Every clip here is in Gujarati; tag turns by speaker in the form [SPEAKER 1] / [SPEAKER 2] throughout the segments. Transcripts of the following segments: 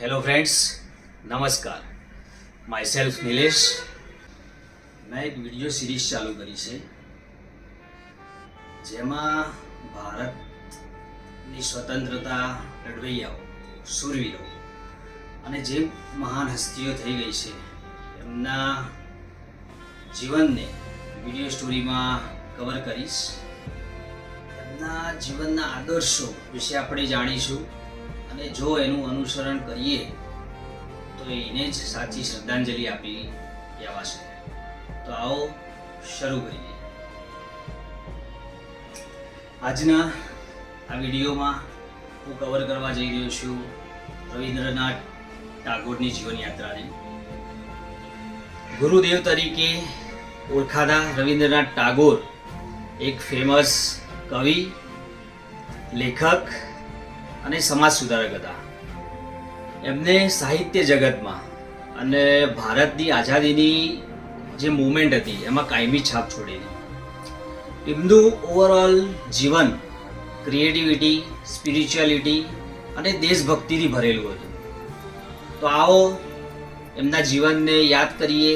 [SPEAKER 1] હેલો ફ્રેન્ડ્સ, નમસ્કાર. My self Nilesh. મેં એક વિડીયો સિરીઝ ચાલુ કરી છે જેમાં ભારતની સ્વતંત્રતા લડવૈયાઓ, શૂરવીરો અને જે મહાન હસ્તીઓ થઈ ગઈ છે એમના જીવનને વિડીયો સ્ટોરીમાં કવર કરીશ. એમના જીવનના આદર્શો વિશે આપણે જાણીશું અને જો એનું અનુસરણ કરીએ તો એને જ સાચી શ્રદ્ધાંજલિ આપી કહેવાશે. તો આવો શરૂ કરીએ. આજના આ વિડીયોમાં હું કવર કરવા જઈ રહ્યો છું રવિન્દ્રનાથ ટાગોરની જીવનયાત્રાને. ગુરુદેવ તરીકે ઓળખાતા રવિન્દ્રનાથ ટાગોર એક ફેમસ કવિ, લેખક અને સમાજ સુધારક હતા. એમને સાહિત્ય જગતમાં અને ભારતની આઝાદીની જે મુવમેન્ટ હતી એમાં કાયમી છાપ છોડેલી. એમનું ઓવરઓલ જીવન ક્રિએટિવિટી, સ્પિરિચ્યુઆલિટી અને દેશભક્તિથી ભરેલું હતું. તો આવો એમના જીવનને યાદ કરીએ.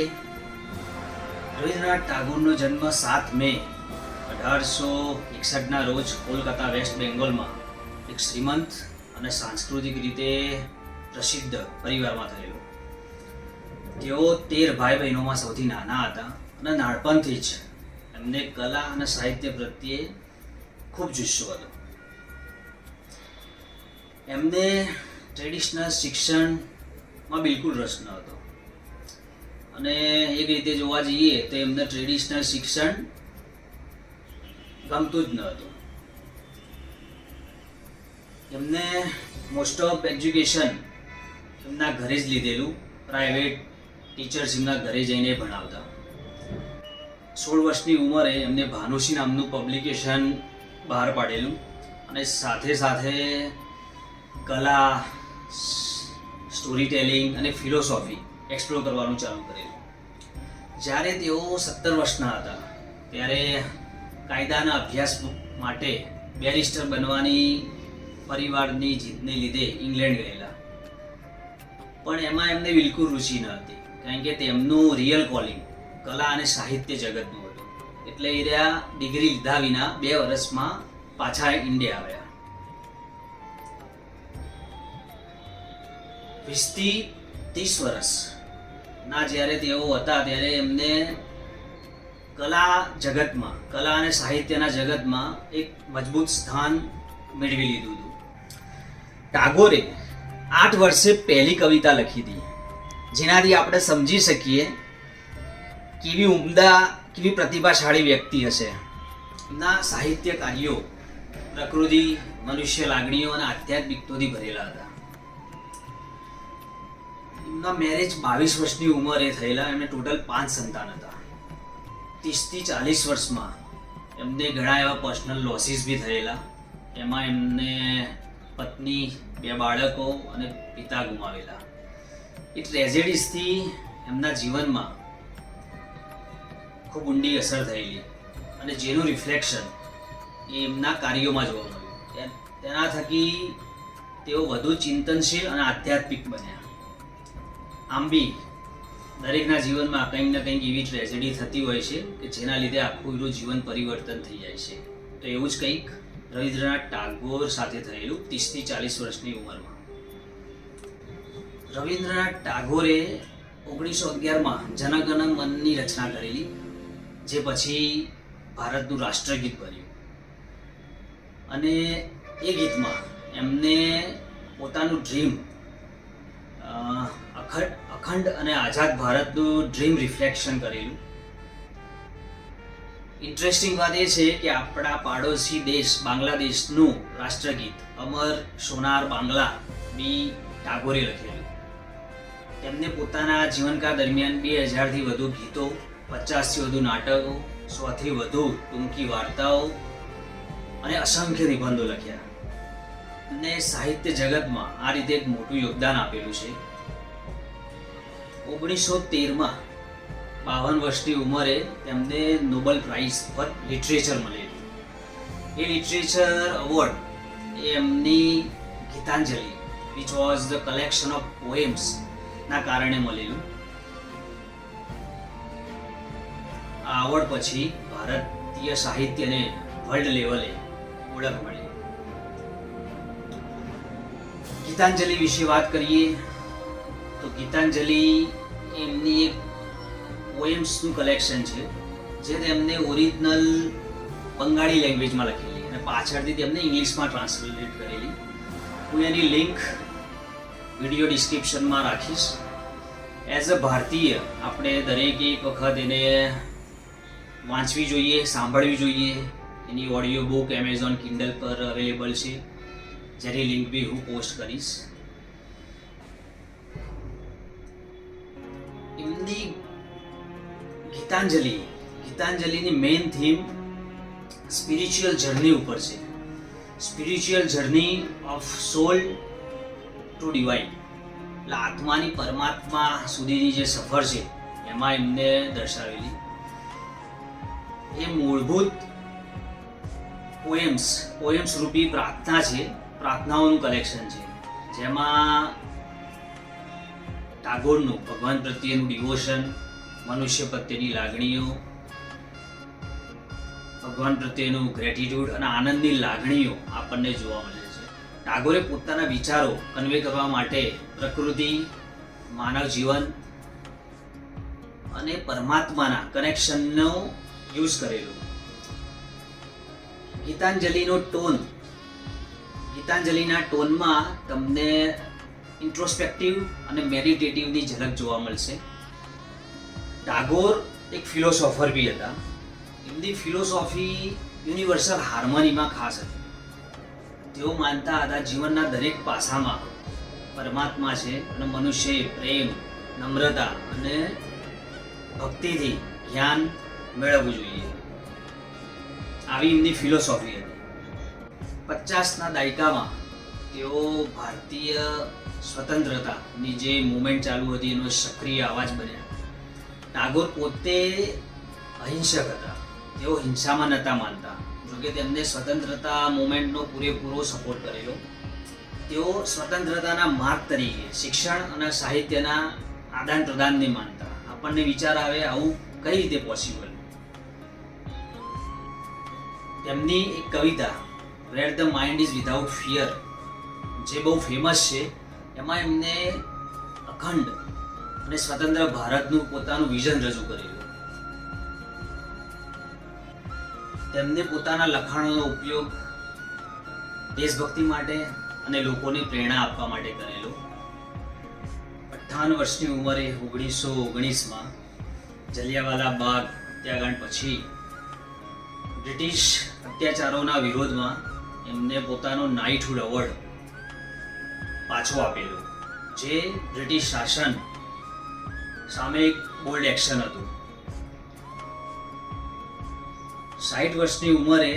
[SPEAKER 1] રવિન્દ્રનાથ ટાગોરનો જન્મ 7 મે 1861ના રોજ કોલકાતા, વેસ્ટ બેંગોલમાં એક શ્રીમંત અને સાંસ્કૃતિક રીતે પ્રસિદ્ધ પરિવારમાં થયેલો. તેઓ 13 ભાઈ બહેનોમાં સૌથી નાના હતા અને નાનપણથી જ એમને કલા અને સાહિત્ય પ્રત્યે ખૂબ જુસ્સો હતો. એમને ટ્રેડિશનલ શિક્ષણમાં બિલકુલ રસ ન હતો અને એક રીતે જોવા જઈએ તો એમને ટ્રેડિશનલ શિક્ષણ ગમતું જ ન હતું. એમને મોસ્ટ ઓફ એજ્યુકેશન એમના ઘરે જ લીધેલું. પ્રાઇવેટ ટીચર્સ એમના ઘરે જઈને ભણાવતા. 16 વર્ષની ઉંમરે એમને ભાનુશી નામનું પબ્લિકેશન બહાર પાડેલું અને સાથે સાથે કલા, સ્ટોરી ટેલિંગ અને ફિલોસોફી એક્સપ્લોર કરવાનું ચાલુ કરેલું. જ્યારે તેઓ 17 વર્ષના હતા ત્યારે કાયદાના અભ્યાસ માટે બેરિસ્ટર બનવાની પરિવારની જીદને લીધે ઇંગ્લેન્ડ ગયેલા. પણ એમાં એમને બિલકુલ રુચિ ન હતી કારણ કે તેમનું રિયલ કોલિંગ કલા અને સાહિત્ય જગતનું હતું. એટલે એ રહ્યા ડિગ્રી લીધા વિના 2 વર્ષમાં પાછા ઇન્ડિયા આવ્યા. 20 થી 30 વર્ષના જ્યારે તેઓ હતા ત્યારે એમને કલા જગતમાં, કલા અને સાહિત્યના જગતમાં એક મજબૂત સ્થાન મેળવી લીધું હતું. ટાગોરે 8 વર્ષે પહેલી કવિતા લખી હતી જેનાથી આપણે સમજી શકીએ કેવી ઉમદા, કેવી પ્રતિભાશાળી વ્યક્તિ હશે. એમના સાહિત્ય કાર્યો પ્રકૃતિ, મનુષ્ય લાગણીઓ અને આધ્યાત્મિકતાથી ભરેલા હતા. એમના મેરેજ 22 વર્ષની ઉંમરે થયેલા. એમને ટોટલ 5 સંતાન હતા. 30 થી 40 વર્ષમાં એમને ઘણા એવા પર્સનલ લોસીસ બી થયેલા. એમાં એમને પત્ની, 2 બાળકો અને પિતા ગુમાવેલા. એ ટ્રેજેડીઝથી એમના જીવનમાં ખૂબ ઊંડી અસર થયેલી અને જેનું રિફ્લેક્શન એ એમના કાર્યોમાં જોવા મળ્યું. તેના થકી તેઓ વધુ ચિંતનશીલ અને આધ્યાત્મિક બન્યા. આમ બી દરેકના જીવનમાં કંઈક ને કંઈક એવી ટ્રેજેડી થતી હોય છે કે જેના લીધે આખું એનું જીવન પરિવર્તન થઈ જાય છે. તો એવું જ કંઈક રવિન્દ્રનાથ ટાગોર સાથે થયેલું 30 થી 40 વર્ષની ઉંમરમાં. રવિન્દ્રનાથ ટાગોરે 1911માં જન ગણ મનની રચના કરેલી, જે પછી ભારતનું રાષ્ટ્રગીત બન્યું. અને એ ગીતમાં એમને પોતાનું ડ્રીમ, અખંડ અને આઝાદ ભારતનું ડ્રીમ રિફ્લેક્શન કરેલું. ઇન્ટરેસ્ટિંગ વાત એ છે કે આપણા પાડોશી દેશ બાંગ્લાદેશનું રાષ્ટ્રગીત અમર સોનાર બાંગ્લા બી ટાગોરે લખેલું. તેમને પોતાના જીવનકાળ દરમિયાન 2000થી વધુ ગીતો, 50થી વધુ નાટકો, 100થી વધુ ટૂંકી વાર્તાઓ અને અસંખ્ય નિબંધો લખ્યા. અને સાહિત્ય જગતમાં આ રીતે એક મોટું યોગદાન આપેલું છે. 1913માં 52 વર્ષની ઉંમરે તેમને નોબેલ પ્રાઇઝ ફોર લિટરેચર મળેલું. એ લિટરેચર એવોર્ડ એ એમની Gitanjali which was the collection of poems ના કારણે મળેલું. આ આવડ પછી ભારતીય સાહિત્યને વર્લ્ડ લેવલે ઓળખ મળી. ગીતાંજલિ વિશે વાત કરીએ તો ગીતાંજલિ એમની એક પોએમ્સનું કલેક્શન છે જે તેમને ઓરિજિનલ બંગાળી લેંગ્વેજમાં લખેલી અને પાછળથી તેમને ઇંગ્લિશમાં ટ્રાન્સલેટ કરેલી. હું એની લિંક વિડીયો ડિસ્ક્રિપ્શનમાં રાખીશ. એઝ અ ભારતીય આપણે દરેક એક વખત એને વાંચવી જોઈએ, સાંભળવી જોઈએ. એની ઓડિયો બુક એમેઝોન કિન્ડલ પર અવેલેબલ છે, જેની લિંક બી હું પોસ્ટ કરીશ. એમની ગીતાંજલિની મેઇન થીમ સ્પિરિચ્યુઅલ જર્ની ઉપર છે. Spiritual journey of soul to divine, એટલે આત્માની પરમાત્મા સુધીની જે સફર છે એમાં એમને દર્શાવેલી. એ મૂળભૂત પોએમ્સ રૂપી પ્રાર્થના છે, પ્રાર્થનાઓનું કલેક્શન છે, જેમાં ટાગોરનું ભગવાન પ્રત્યેનું ડિવોશન, મનુષ્ય પ્રત્યેની લાગણીઓ, ભગવાન પ્રત્યેનું ગ્રેટિટ્યુડ અને આનંદની લાગણીઓ આપણને જોવા મળે છે. ટાગોરે પોતાના વિચારો કન્વે કરવા માટે પ્રકૃતિ, માનવ જીવન અને પરમાત્માના કનેક્શનનો યુઝ કરેલો. ગીતાંજલિના ટોનમાં તમને ઇન્ટ્રોસ્પેક્ટિવ અને મેડિટેટિવની ઝલક જોવા મળશે. ટાગોર એક ફિલોસોફર બી હતા. એમની ફિલોસોફી યુનિવર્સલ હાર્મનીમાં ખાસ હતી. તેઓ માનતા હતા જીવનના દરેક પાસામાં પરમાત્મા છે અને મનુષ્યએ પ્રેમ, નમ્રતા અને ભક્તિથી જ્ઞાન મેળવવું જોઈએ. આવી એમની ફિલોસોફી હતી. 50ના દાયકામાં તેઓ ભારતીય સ્વતંત્રતાની જે મુવમેન્ટ ચાલુ હતી એનો સક્રિય અવાજ બન્યા. ટાગોર પોતે અહિંસક હતા. તેઓ હિંસામાં નહોતા માનતા, જોકે તેમને સ્વતંત્રતા મુવમેન્ટનો પૂરેપૂરો સપોર્ટ કરેલો. તેઓ સ્વતંત્રતાના માર્ગ તરીકે શિક્ષણ અને સાહિત્યના આદાન પ્રદાનને માનતા. આપણને વિચાર આવે આવું કઈ રીતે પોસિબલ. તેમની એક કવિતા where the mind is without fear, જે બહુ ફેમસ છે, એમાં એમને અખંડ અને સ્વતંત્ર ભારતનું પોતાનું વિઝન રજૂ કરેલું. તેમને પોતાના લખાણોનો ઉપયોગ દેશભક્તિ માટે અને લોકોને પ્રેરણા આપવા માટે કરેલો. 58 વર્ષની ઉંમરે 1919માં જલિયાવાલા બાગ હત્યાકાંડ પછી બ્રિટિશ અત્યાચારોના વિરોધમાં એમને પોતાનો નાઇટહુડ એવોર્ડ પાછો આપેલો, જે બ્રિટિશ શાસન સામે એક બોલ્ડ એક્શન હતું. 60 વર્ષની ઉંમરે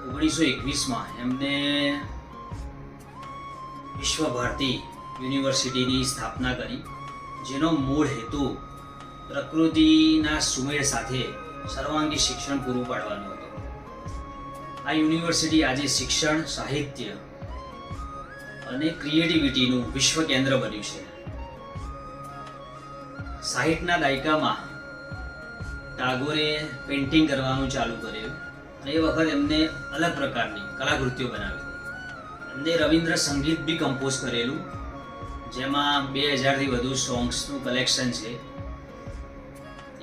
[SPEAKER 1] 1921માં એમને વિશ્વ ભારતી યુનિવર્સિટીની સ્થાપના કરી, જેનો મૂળ હેતુ પ્રકૃતિના સુમેળ સાથે સર્વાંગી શિક્ષણ પૂરું પાડવાનો હતો. આ યુનિવર્સિટી આજે શિક્ષણ, સાહિત્ય અને ક્રિએટિવિટીનું વિશ્વ કેન્દ્ર બન્યું છે. 60ના દાયકામાં ટાગોરે પેઇન્ટિંગ કરવાનું ચાલુ કર્યું અને એ વખત એમને અલગ પ્રકારની કલાકૃતિઓ બનાવી. એમને રવિન્દ્ર સંગીત બી કમ્પોઝ કરેલું, જેમાં 2000થી વધુ સોંગ્સનું કલેક્શન છે.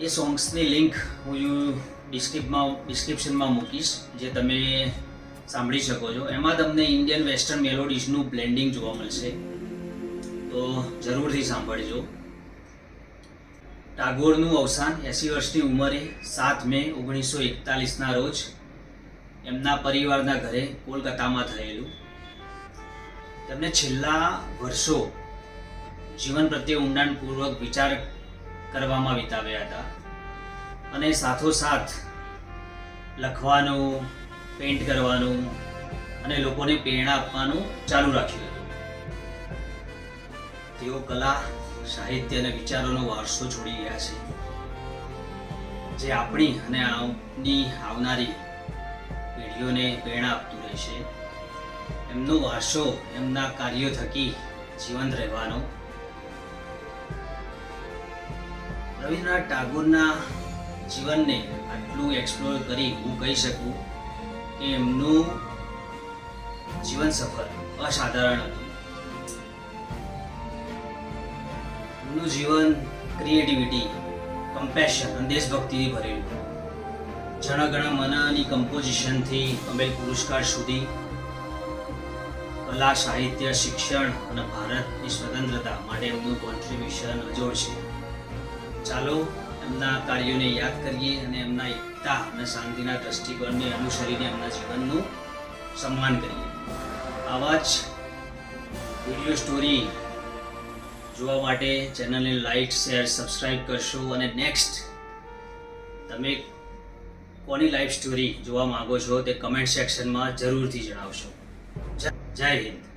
[SPEAKER 1] એ સોંગ્સની લિંક હું ડિસ્ક્રિપ્શનમાં મૂકીશ, જે તમે સાંભળી શકો છો. એમાં તમને ઇન્ડિયન વેસ્ટર્ન મેલોડીઝનું બ્લેન્ડિંગ જોવા મળશે, તો જરૂરથી સાંભળજો. ટાગોરનું અવસાન 80 વર્ષની ઉંમરે 7 મે 1941ના રોજ એમના પરિવારના ઘરે કોલકાતામાં થયેલું. તેમને છેલ્લા વર્ષો જીવન પ્રત્યે ઊંડાણપૂર્વક વિચાર કરવામાં વિતાવ્યા હતા અને સાથોસાથ લખવાનું, પેઇન્ટ કરવાનું અને લોકોને પ્રેરણા આપવાનું ચાલુ રાખ્યું હતું. તેઓ કલા, સાહિત્ય અને વિચારોનો વારસો છોડી ગયા છે, જે આપણી અને આવનારી પેઢીઓને પ્રેરણા આપતું રહેશે. એમનો વારસો એમના કાર્યો થકી જીવંત રહેવાનો. રવિન્દ્રનાથ ટાગોરના જીવનને આટલું એક્સપ્લોર કરી હું કહી શકું કે એમનું જીવન સફર અસાધારણ હતું. એમનું જીવન ક્રિએટિવિટી, કમ્પેશન અને દેશભક્તિથી ભરેલું. જન ગણ મનની કમ્પોઝિશનથી નોબેલ પુરસ્કાર સુધી કલા, સાહિત્ય, શિક્ષણ અને ભારતની સ્વતંત્રતા માટે એમનું કોન્ટ્રીબ્યુશન અજોડ છે. ચાલો એમના કાર્યોને યાદ કરીએ અને એમના એકતા અને શાંતિના દ્રષ્ટિકોણને અનુસરીને એમના જીવનનું સન્માન કરીએ. આવા જ વિડીયો સ્ટોરી જોવા માટે ચેનલને લાઈક, શેર, સબસ્ક્રાઈબ કરશો અને નેક્સ્ટ તમે કોની લાઈફ સ્ટોરી જોવા માંગો છો તે કમેન્ટ સેક્શનમાં જરૂરથી જણાવશો. જય હિન્દ.